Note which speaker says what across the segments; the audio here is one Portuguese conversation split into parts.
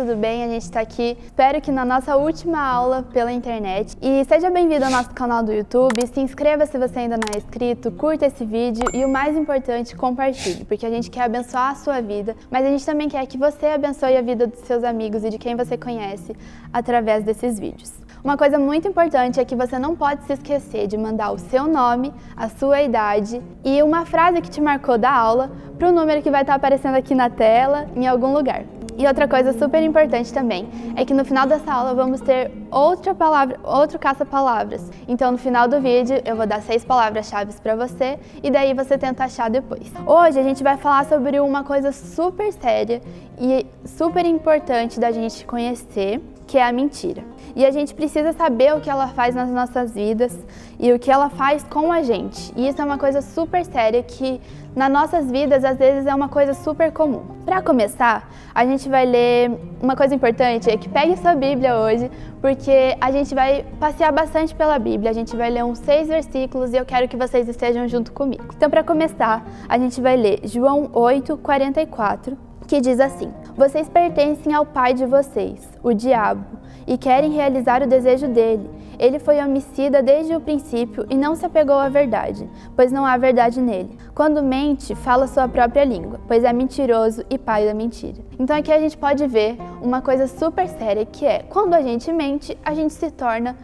Speaker 1: tudo bem? A gente está aqui, espero que na nossa última aula pela internet. E seja bem-vindo ao nosso canal do YouTube, se inscreva se você ainda não é inscrito, curta esse vídeo e o mais importante, compartilhe, porque a gente quer abençoar a sua vida, mas a gente também quer que você abençoe a vida dos seus amigos e de quem você conhece através desses vídeos. Uma coisa muito importante é que você não pode se esquecer de mandar o seu nome, a sua idade e uma frase que te marcou da aula para o número que vai estar aparecendo aqui na tela, em algum lugar. E outra coisa super importante também é que no final dessa aula vamos ter outro caça-palavras. Então no final do vídeo eu vou dar 6 palavras-chave para você e daí você tenta achar depois. Hoje a gente vai falar sobre uma coisa super séria e super importante da gente conhecer, que é a mentira. E a gente precisa saber o que ela faz nas nossas vidas e o que ela faz com a gente. E isso é uma coisa super séria que nas nossas vidas às vezes é uma coisa super comum. Para começar, a gente vai ler uma coisa importante, é que pegue sua Bíblia hoje, porque a gente vai passear bastante pela Bíblia. A gente vai ler uns 6 versículos e eu quero que vocês estejam junto comigo. Então, para começar, a gente vai ler João 8:44, que diz assim: "Vocês pertencem ao pai de vocês, o diabo, e querem realizar o desejo dele. Ele foi homicida desde o princípio e não se apegou à verdade, pois não há verdade nele. Quando mente, fala sua própria língua, pois é mentiroso e pai da mentira." Então aqui a gente pode ver uma coisa super séria, que é, quando a gente mente, a gente se torna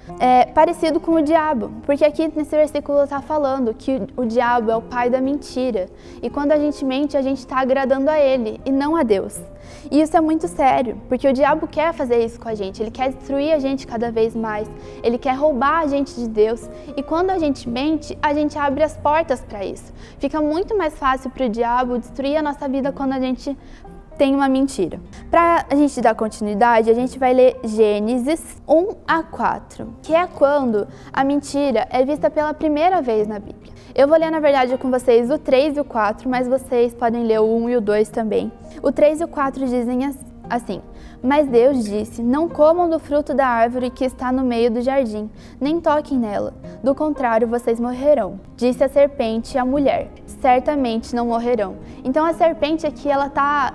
Speaker 1: parecido com o diabo. Porque aqui nesse versículo está falando que o diabo é o pai da mentira. E quando a gente mente, a gente está agradando a ele e não a Deus. E isso é muito sério, porque o diabo quer fazer isso com a gente, ele quer destruir a gente cada vez mais, ele quer roubar a gente de Deus. E quando a gente mente, a gente abre as portas para isso. Fica muito mais fácil para o diabo destruir a nossa vida quando a gente tem uma mentira. Para a gente dar continuidade, a gente vai ler Gênesis 1-4, que é quando a mentira é vista pela primeira vez na Bíblia. Eu vou ler, na verdade, com vocês o 3 e o 4, mas vocês podem ler o 1 e o 2 também. O 3 e o 4 dizem assim: "Mas Deus disse, não comam do fruto da árvore que está no meio do jardim, nem toquem nela, do contrário vocês morrerão. Disse a serpente à mulher, certamente não morrerão." Então a serpente aqui, ela está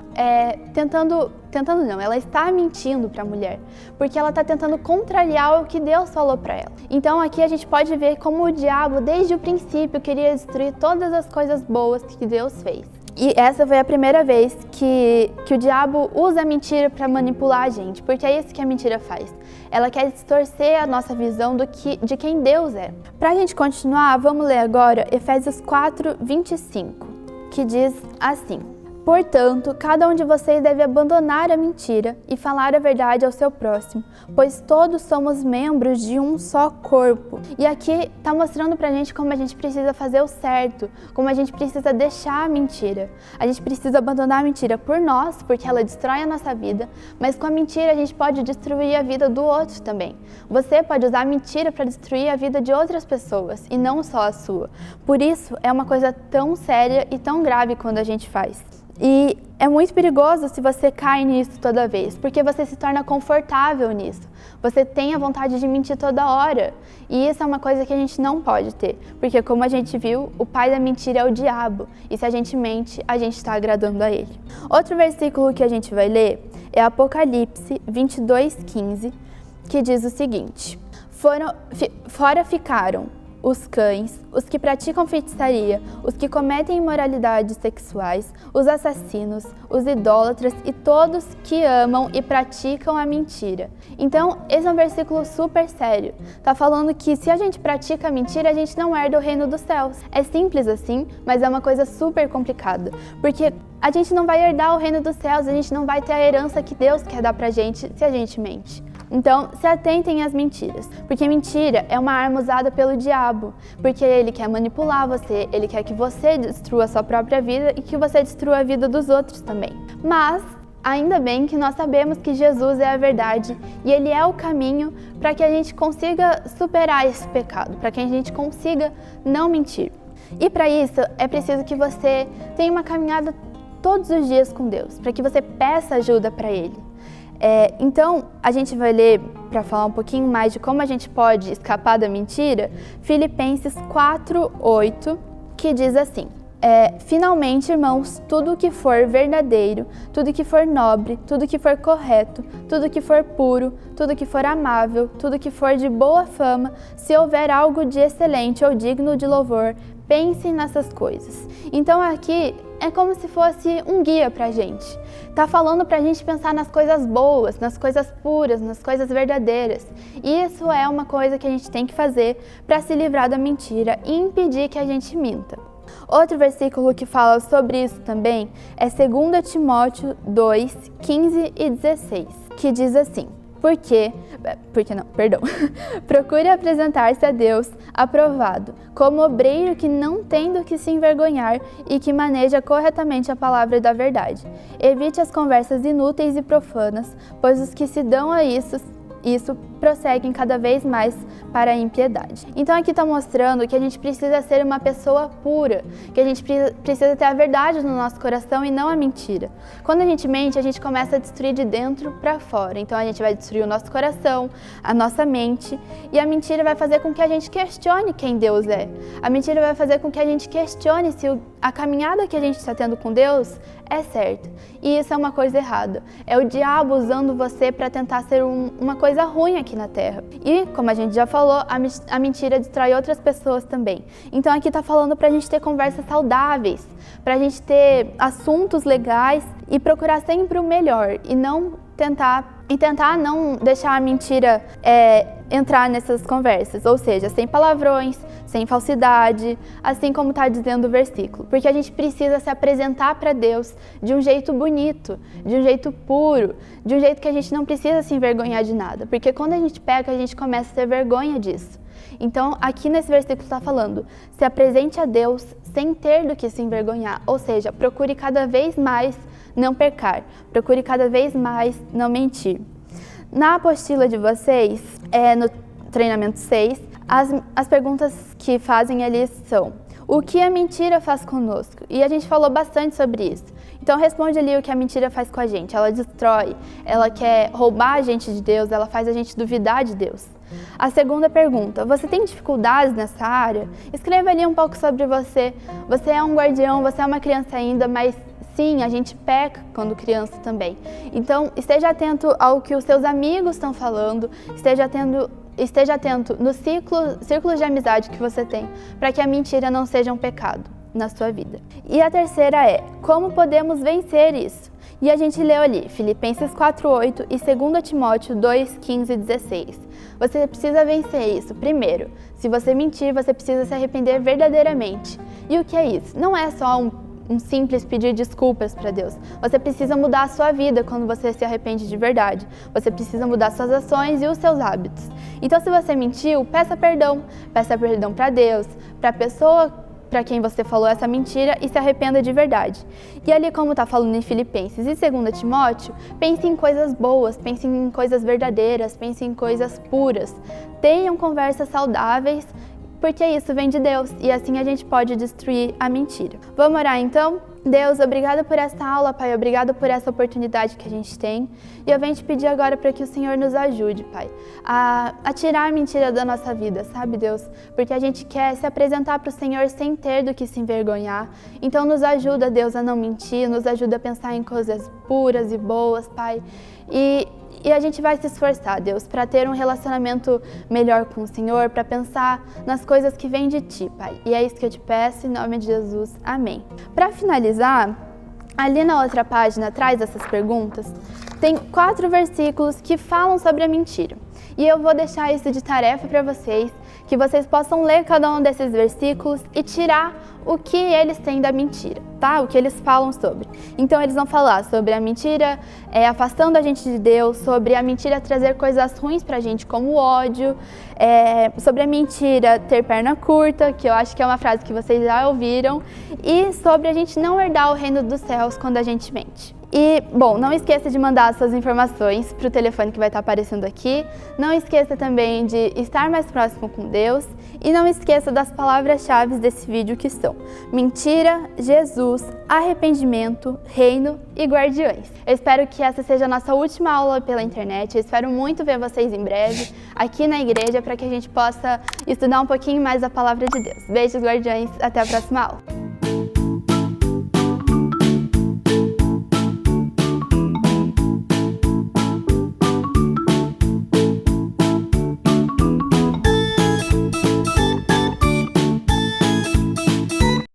Speaker 1: ela está mentindo para a mulher, porque ela está tentando contrariar o que Deus falou para ela. Então aqui a gente pode ver como o diabo, desde o princípio, queria destruir todas as coisas boas que Deus fez. E essa foi a primeira vez que o diabo usa a mentira para manipular a gente, porque é isso que a mentira faz. Ela quer distorcer a nossa visão de quem Deus é. Para a gente continuar, vamos ler agora Efésios 4:25, que diz assim: "Portanto, cada um de vocês deve abandonar a mentira e falar a verdade ao seu próximo, pois todos somos membros de um só corpo." E aqui está mostrando pra gente como a gente precisa fazer o certo, como a gente precisa deixar a mentira. A gente precisa abandonar a mentira por nós, porque ela destrói a nossa vida, mas com a mentira a gente pode destruir a vida do outro também. Você pode usar a mentira para destruir a vida de outras pessoas e não só a sua. Por isso, é uma coisa tão séria e tão grave quando a gente faz. E é muito perigoso se você cai nisso toda vez, porque você se torna confortável nisso. Você tem a vontade de mentir toda hora. E isso é uma coisa que a gente não pode ter, porque como a gente viu, o pai da mentira é o diabo. E se a gente mente, a gente está agradando a ele. Outro versículo que a gente vai ler é Apocalipse 22:15, que diz o seguinte: Fora ficaram os cães, os que praticam feitiçaria, os que cometem imoralidades sexuais, os assassinos, os idólatras e todos que amam e praticam a mentira." Então, esse é um versículo super sério. Tá falando que se a gente pratica a mentira, a gente não herda o reino dos céus. É simples assim, mas é uma coisa super complicada, porque a gente não vai herdar o reino dos céus, a gente não vai ter a herança que Deus quer dar pra gente se a gente mente. Então, se atentem às mentiras, porque mentira é uma arma usada pelo diabo, porque ele quer manipular você, ele quer que você destrua a sua própria vida e que você destrua a vida dos outros também. Mas, ainda bem que nós sabemos que Jesus é a verdade e ele é o caminho para que a gente consiga superar esse pecado, para que a gente consiga não mentir. E para isso, é preciso que você tenha uma caminhada todos os dias com Deus, para que você peça ajuda para ele. Então, a gente vai ler, para falar um pouquinho mais de como a gente pode escapar da mentira, Filipenses 4:8, que diz assim: Finalmente, irmãos, tudo que for verdadeiro, tudo que for nobre, tudo que for correto, tudo que for puro, tudo que for amável, tudo que for de boa fama, se houver algo de excelente ou digno de louvor, pensem nessas coisas. Então aqui é como se fosse um guia pra gente. Tá falando pra gente pensar nas coisas boas, nas coisas puras, nas coisas verdadeiras. E isso é uma coisa que a gente tem que fazer para se livrar da mentira e impedir que a gente minta. Outro versículo que fala sobre isso também é 2 Timóteo 2, 15 e 16, que diz assim: Procure apresentar-se a Deus aprovado, como obreiro que não tem do que se envergonhar e que maneja corretamente a palavra da verdade. Evite as conversas inúteis e profanas, pois os que se dão a isso prosseguem cada vez mais para a impiedade. Então aqui está mostrando que a gente precisa ser uma pessoa pura, que a gente precisa ter a verdade no nosso coração e não a mentira. Quando a gente mente, a gente começa a destruir de dentro para fora. Então a gente vai destruir o nosso coração, a nossa mente, e a mentira vai fazer com que a gente questione quem Deus é. A mentira vai fazer com que a gente questione se a caminhada que a gente está tendo com Deus é certa. E isso é uma coisa errada. É o diabo usando você para tentar ser uma coisa ruim aqui na Terra. E, como a gente já falou, a mentira destrói outras pessoas também. Então aqui está falando para a gente ter conversas saudáveis, para a gente ter assuntos legais e procurar sempre o melhor e tentar não deixar a mentira entrar nessas conversas, ou seja, sem palavrões, sem falsidade, assim como está dizendo o versículo, porque a gente precisa se apresentar para Deus de um jeito bonito, de um jeito puro, de um jeito que a gente não precisa se envergonhar de nada, porque quando a gente peca, a gente começa a ter vergonha disso. Então, aqui nesse versículo está falando, se apresente a Deus sem ter do que se envergonhar, ou seja, procure cada vez mais não pecar, procure cada vez mais não mentir. Na apostila de vocês, no treinamento 6, as perguntas que fazem ali são: o que a mentira faz conosco? E a gente falou bastante sobre isso. Então responde ali o que a mentira faz com a gente. Ela destrói, ela quer roubar a gente de Deus, ela faz a gente duvidar de Deus. A segunda pergunta: você tem dificuldades nessa área? Escreva ali um pouco sobre você. Você é um guardião, você é uma criança ainda, mas sim, a gente peca quando criança também. Então, esteja atento ao que os seus amigos estão falando, esteja atento nos círculos de amizade que você tem, para que a mentira não seja um pecado na sua vida. E a terceira é: como podemos vencer isso? E a gente leu ali Filipenses 4:8 e 2 Timóteo 2, 15 e 16. Você precisa vencer isso. Primeiro, se você mentir, você precisa se arrepender verdadeiramente. E o que é isso? Não é só um simples pedir desculpas para Deus. Você precisa mudar a sua vida quando você se arrepende de verdade. Você precisa mudar suas ações e os seus hábitos. Então, se você mentiu, peça perdão para Deus, para a pessoa para quem você falou essa mentira e se arrependa de verdade. E ali, como está falando em Filipenses e 2 Timóteo, pense em coisas boas, pense em coisas verdadeiras, pense em coisas puras. Tenham conversas saudáveis, porque isso vem de Deus e assim a gente pode destruir a mentira. Vamos orar então? Deus, obrigada por esta aula, Pai, obrigada por essa oportunidade que a gente tem. E eu venho te pedir agora para que o Senhor nos ajude, Pai, a tirar a mentira da nossa vida, sabe, Deus? Porque a gente quer se apresentar para o Senhor sem ter do que se envergonhar. Então nos ajuda, Deus, a não mentir, nos ajuda a pensar em coisas puras e boas, Pai. E a gente vai se esforçar, Deus, para ter um relacionamento melhor com o Senhor, para pensar nas coisas que vêm de Ti, Pai. E é isso que eu te peço, em nome de Jesus. Amém. Para finalizar, ali na outra página, atrás dessas perguntas, tem 4 versículos que falam sobre a mentira. E eu vou deixar isso de tarefa para vocês, que vocês possam ler cada um desses versículos e tirar o que eles têm da mentira, tá? O que eles falam sobre. Então eles vão falar sobre a mentira afastando a gente de Deus, sobre a mentira trazer coisas ruins pra gente, como o ódio, sobre a mentira ter perna curta, que eu acho que é uma frase que vocês já ouviram, e sobre a gente não herdar o reino dos céus quando a gente mente. E, bom, não esqueça de mandar suas informações para o telefone que vai estar aparecendo aqui. Não esqueça também de estar mais próximo com Deus. E não esqueça das palavras-chave desse vídeo, que são mentira, Jesus, arrependimento, reino e guardiões. Eu espero que essa seja a nossa última aula pela internet. Eu espero muito ver vocês em breve aqui na igreja para que a gente possa estudar um pouquinho mais a palavra de Deus. Beijos, guardiões. Até a próxima aula.